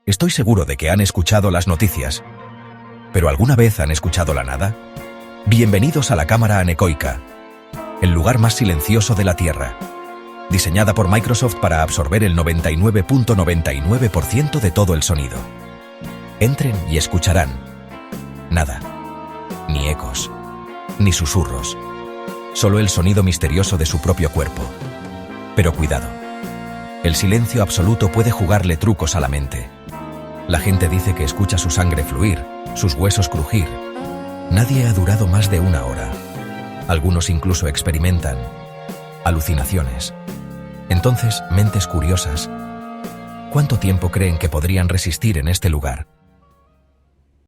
Estoy seguro de que han escuchado las noticias. ¿Pero alguna vez han escuchado la nada? Bienvenidos a la cámara anecoica, el lugar más silencioso de la Tierra. Diseñada por Microsoft para absorber el 99.99% de todo el sonido. Entren y escucharán nada, ni ecos, ni susurros, solo el sonido misterioso de su propio cuerpo. Pero cuidado, el silencio absoluto puede jugarle trucos a la mente. La gente dice que escucha su sangre fluir, sus huesos crujir. Nadie ha durado más de 1 hora. Algunos incluso experimentan alucinaciones. Entonces, mentes curiosas, ¿cuánto tiempo creen que podrían resistir en este lugar?